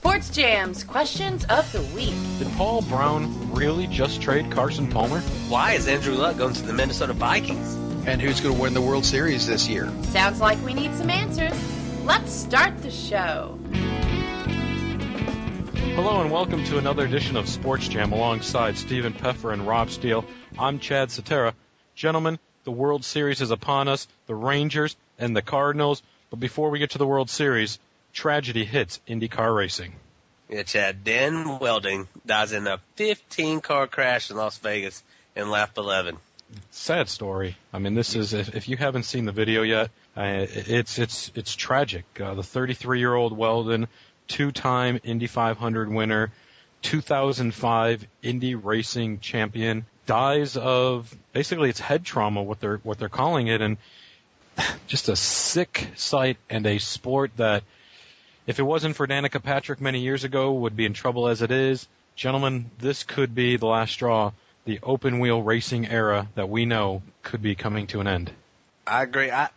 SportsJAM's Questions of the Week. Did Paul Brown really just trade Carson Palmer? Why is Andrew Luck going to the Minnesota Vikings? And who's going to win the World Series this year? Sounds like we need some answers. Let's start the show. Hello and welcome to another edition of SportsJAM alongside Stephen Peffer and Rob Steele. I'm Chad Cetera. Gentlemen, the World Series is upon us, the Rangers and the Cardinals. But before we get to the World Series, tragedy hits IndyCar racing. Yeah, Chad, Dan Welding dies in a 15-car crash in Las Vegas in lap 11. Sad story. I mean, this is, if you haven't seen the video yet, it's tragic. The 33-year-old Weldon, two-time Indy 500 winner, 2005 Indy racing champion, dies of basically it's head trauma, what they're calling it, and just a sick sight and a sport that, if it wasn't for Danica Patrick many years ago, would be in trouble as it is. Gentlemen, this could be the last straw. The open-wheel racing era that we know could be coming to an end. I agree. I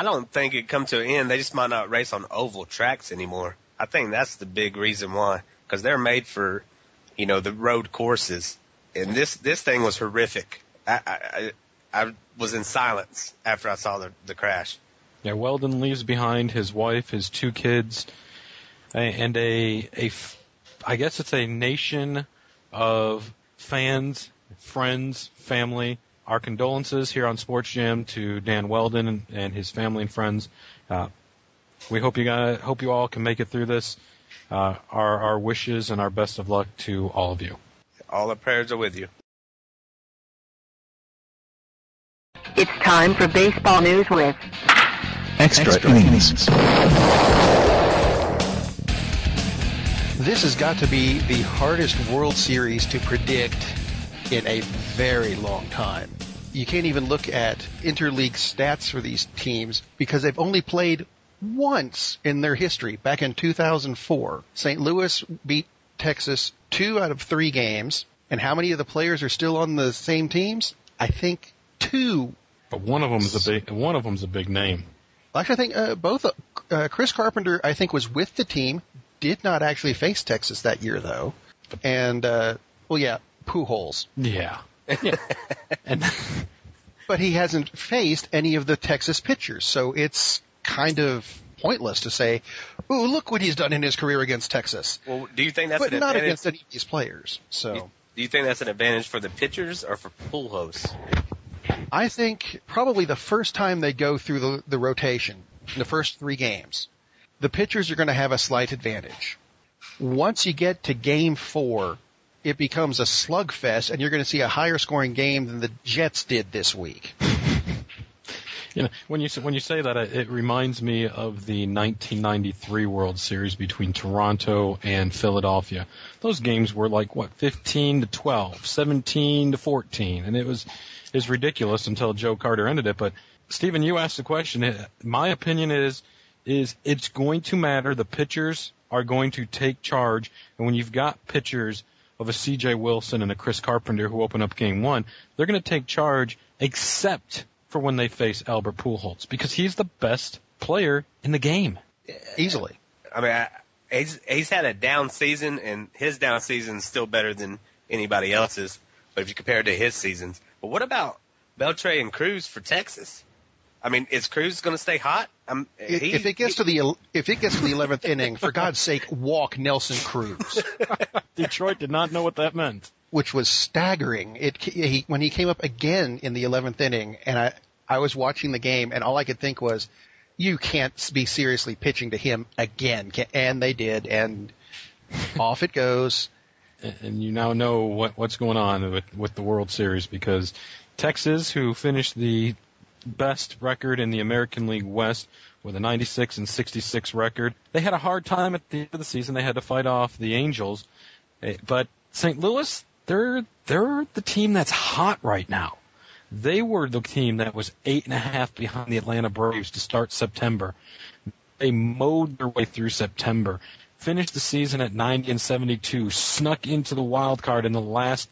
don't think it'd come to an end. They just might not race on oval tracks anymore. I think that's the big reason why, because they're made for, the road courses. And this thing was horrific. I was in silence after I saw the crash. Yeah, Weldon leaves behind his wife, his two kids, and I guess it's a nation of fans, friends, family. Our condolences here on SportsJAM to Dan Weldon and his family and friends. We hope you all can make it through this. Our wishes and our best of luck to all of you. All the prayers are with you. It's time for baseball news with Extra Innings. This has got to be the hardest World Series to predict in a very long time. You can't even look at interleague stats for these teams because they've only played once in their history, back in 2004. St. Louis beat Texas 2 out of 3 games. And how many of the players are still on the same teams? I think 2. But one of them's a big name. Actually, I think both. Chris Carpenter, I think, was with the team. Did not actually face Texas that year, though. And Pujols. Yeah. But he hasn't faced any of the Texas pitchers, so it's kind of pointless to say, "Ooh, look what he's done in his career against Texas." Well, do you think that's but an not advantage? against any of these players? So, do you think that's an advantage for the pitchers or for Pujols? I think probably the first time they go through the rotation, the first 3 games, the pitchers are going to have a slight advantage. Once you get to Game 4, it becomes a slugfest, and you're going to see a higher scoring game than the Jets did this week. When you say that, it reminds me of the 1993 World Series between Toronto and Philadelphia. Those games were like 15-12, 17-14, and it was ridiculous until Joe Carter ended it. But Stephen, you asked the question. My opinion is it's going to matter. The pitchers are going to take charge, and when you've got pitchers of a C.J. Wilson and a Chris Carpenter who open up Game 1, they're going to take charge, except for when they face Albert Pujols, because he's the best player in the game. Easily. I mean, he's had a down season, and his down season is still better than anybody else's, but if you compare it to his seasons. But what about Beltre and Cruz for Texas? I mean, is Cruz going to stay hot? If it gets to the 11th inning, for God's sake, walk Nelson Cruz. Detroit did not know what that meant. Which was staggering. When he came up again in the 11th inning, and I was watching the game, and all I could think was, you can't be seriously pitching to him again. And they did, and off it goes. And you now know what's going on with the World Series, because Texas, who finished the best record in the American League West with a 96-66 record, they had a hard time at the end of the season. They had to fight off the Angels. But St. Louis, they're the team that's hot right now. They were the team that was 8.5 behind the Atlanta Braves to start September. They mowed their way through September, finished the season at 90-72, snuck into the wild card in the last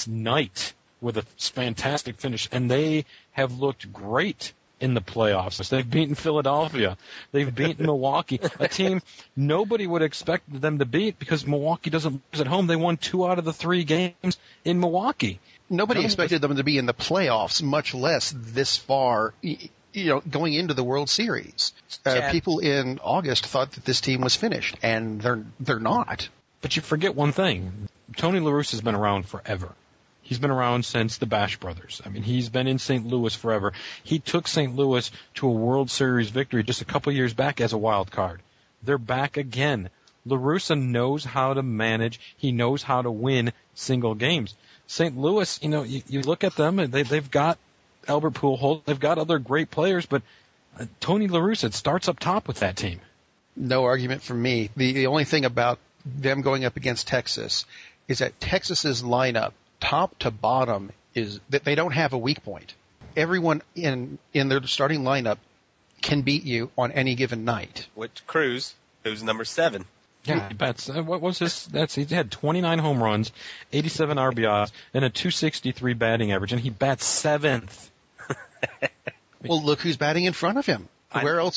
night with a fantastic finish, and they have looked great in the playoffs. They've beaten Philadelphia. They've beaten Milwaukee, a team nobody would expect them to beat because Milwaukee doesn't lose at home. They won 2 out of the 3 games in Milwaukee. Nobody expected them to be in the playoffs, much less this far, going into the World Series. People in August thought that this team was finished, and they're not. But you forget one thing. Tony La Russa has been around forever. He's been around since the Bash Brothers. I mean, he's been in St. Louis forever. He took St. Louis to a World Series victory just a couple years back as a wild card. They're back again. La Russa knows how to manage. He knows how to win single games. St. Louis, you look at them, and they've got Albert Pujols. They've got other great players, but Tony La Russa starts up top with that team. No argument from me. The only thing about them going up against Texas is that Texas's lineup, top to bottom, is that they don't have a weak point. Everyone in their starting lineup can beat you on any given night. Which Cruz, who's number 7. Yeah, what was his? He had 29 home runs, 87 RBIs, and a 263 batting average, and he bats 7th. Well, look who's batting in front of him. Where else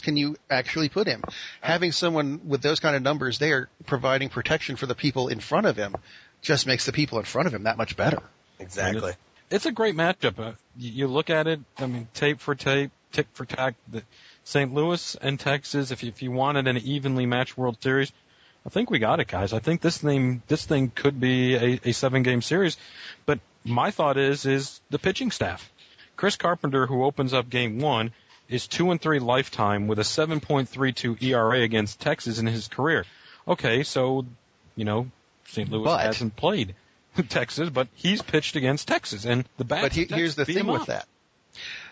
can you actually put him? Having someone with those kind of numbers there providing protection for the people in front of him just makes the people in front of him that much better. Exactly. It's a great matchup. You look at it, tape for tape, tick for tack. St. Louis and Texas, if you wanted an evenly matched World Series, I think we got it, guys. I think this thing could be a 7-game series. But my thought is the pitching staff. Chris Carpenter, who opens up Game 1, is 2-3 lifetime with a 7.32 ERA against Texas in his career. Okay, so, St. Louis hasn't played Texas, but he's pitched against Texas, and the bats. But here's the thing with that.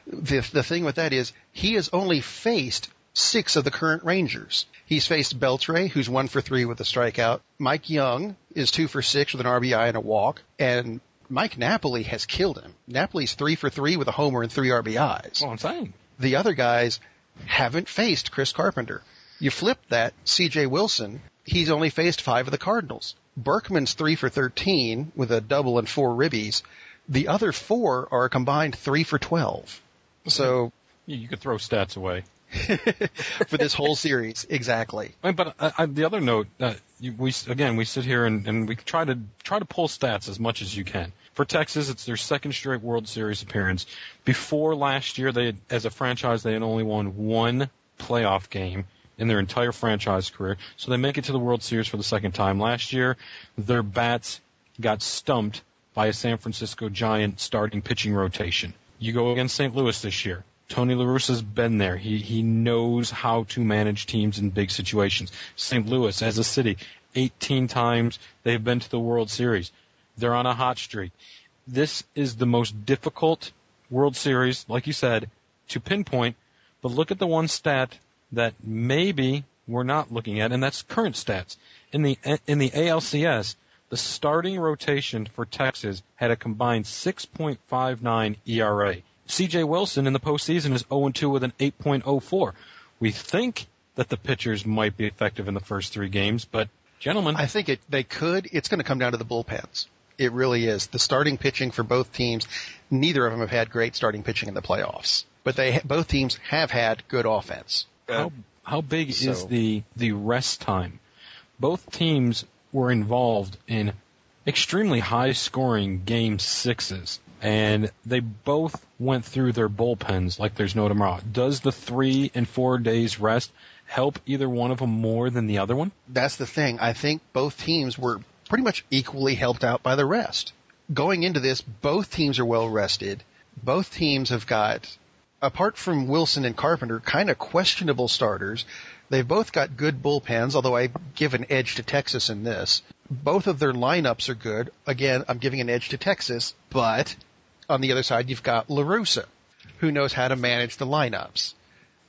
The thing with that is he has only faced 6 of the current Rangers. He's faced Beltre, who's 1 for 3 with a strikeout. Mike Young is 2 for 6 with an RBI and a walk, and Mike Napoli has killed him. Napoli's 3 for 3 with a homer and 3 RBIs. Well, I'm saying. The other guys haven't faced Chris Carpenter. You flip that, C.J. Wilson, he's only faced 5 of the Cardinals. Berkman's 3 for 13 with a double and 4 ribbies. The other 4 are a combined 3 for 12. So you could throw stats away for this whole series, exactly. But the other note, we sit here and we try to pull stats as much as you can. For Texas, it's their 2nd straight World Series appearance. Before last year, as a franchise, they had only won 1 playoff game in their entire franchise career. So they make it to the World Series for the 2nd time. Last year, their bats got stumped by a San Francisco Giant starting pitching rotation. You go against St. Louis this year. Tony La Russa's been there. He knows how to manage teams in big situations. St. Louis, as a city, 18 times they've been to the World Series. They're on a hot streak. This is the most difficult World Series, like you said, to pinpoint. But look at the one stat that maybe we're not looking at, and that's current stats. In the ALCS, the starting rotation for Texas had a combined 6.59 ERA. C.J. Wilson in the postseason is 0-2 with an 8.04. We think that the pitchers might be effective in the first 3 games, but, gentlemen. I think they could. It's going to come down to the bullpens. It really is. The starting pitching for both teams, neither of them have had great starting pitching in the playoffs. But both teams have had good offense. How big is the rest time? Both teams were involved in extremely high-scoring Game 6s, and they both went through their bullpens like there's no tomorrow. Does the 3 and 4 days rest help either one of them more than the other one? That's the thing. I think both teams were pretty much equally helped out by the rest. Going into this, both teams are well rested. Both teams have got, apart from Wilson and Carpenter, kind of questionable starters. They've both got good bullpens, although I give an edge to Texas in this. Both of their lineups are good. Again, I'm giving an edge to Texas, but on the other side, you've got La Russa, who knows how to manage the lineups.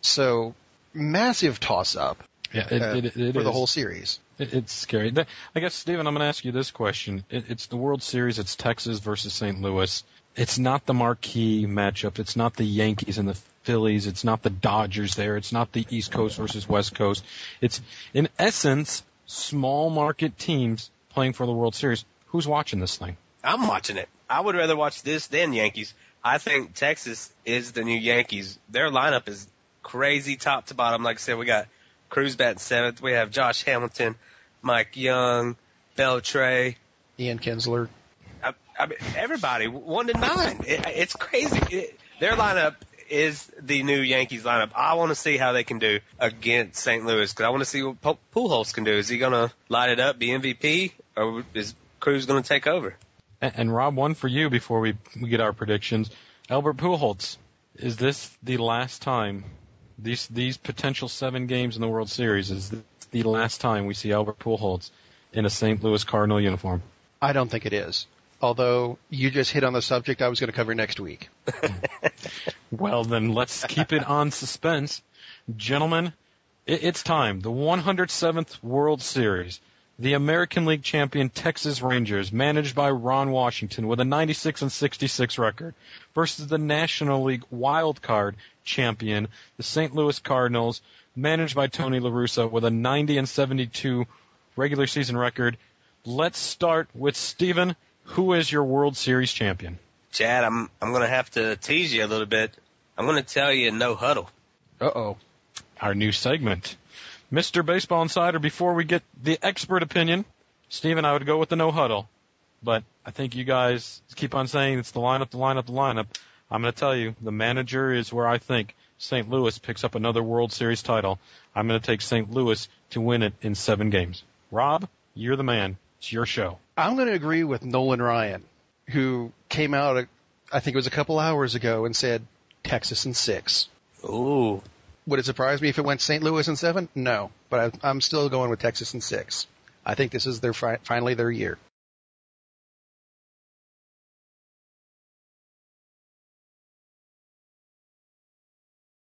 So, massive toss-up for the whole series. It's scary. I guess, Stephen, I'm going to ask you this question. It's the World Series. It's Texas versus St. Louis. It's not the marquee matchup. It's not the Yankees and the Phillies. It's not the Dodgers there. It's not the East Coast versus West Coast. It's, in essence, small market teams playing for the World Series. Who's watching this thing? I'm watching it. I would rather watch this than Yankees I think Texas is the new Yankees. Their lineup is crazy top to bottom. Like I said, we got Cruz batting seventh. We have Josh Hamilton, Mike Young, Beltre, Ian Kinsler. I mean, everybody, 1 to 9. It's crazy. Their lineup is the new Yankees lineup. I want to see how they can do against St. Louis because I want to see what Pujols can do. Is he going to light it up, be MVP, or is Cruz going to take over? And Rob, one for you before we get our predictions. Albert Pujols, is this the last time, these potential 7 games in the World Series, is this the last time we see Albert Pujols in a St. Louis Cardinal uniform? I don't think it is. Although you just hit on the subject I was going to cover next week. Well, then let's keep it on suspense. Gentlemen, it's time. The 107th World Series. The American League champion Texas Rangers, managed by Ron Washington with a 96-66 record, versus the National League wild card champion, the St. Louis Cardinals, managed by Tony La Russa with a 90-72 regular season record. Let's start with Steven. Who is your World Series champion? Chad, I'm going to have to tease you a little bit. I'm going to tell you no huddle. Uh-oh. Our new segment. Mr. Baseball Insider, before we get the expert opinion, Steven, I would go with the no huddle. But I think you guys keep on saying it's the lineup. I'm going to tell you, the manager is where I think St. Louis picks up another World Series title. I'm going to take St. Louis to win it in 7 games. Rob, you're the man. It's your show. I'm going to agree with Nolan Ryan, who came out, I think it was a couple hours ago, and said Texas in 6. Ooh. Would it surprise me if it went St. Louis in 7? No, but I'm still going with Texas in 6. I think this is finally their year.